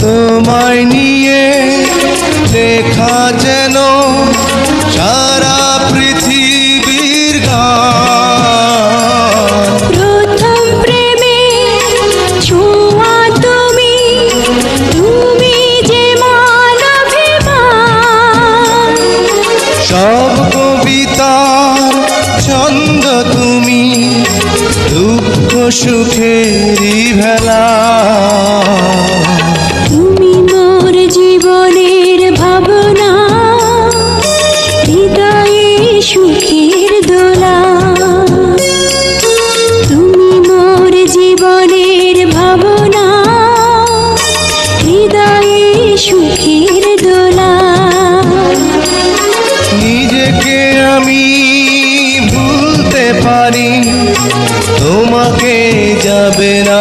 তোমায় নিয়ে লেখা যেন সারা পৃথিবীর গান। প্রথম প্রেমে ছোঁয়া তুমি, তুমি যে মানবিমান। সব কবিতার ছন্দ তুমি, দুঃখ সুখেরই ভেলা। তুমি মোর জীবনের ভাবনা, হৃদয়ে সুখের দোলা। তুমি মোর জীবনের ভাবনা, হৃদয়ে সুখের দোলা। নিজেকে আমি ভুলতে পারি, তোমাকে যাবে না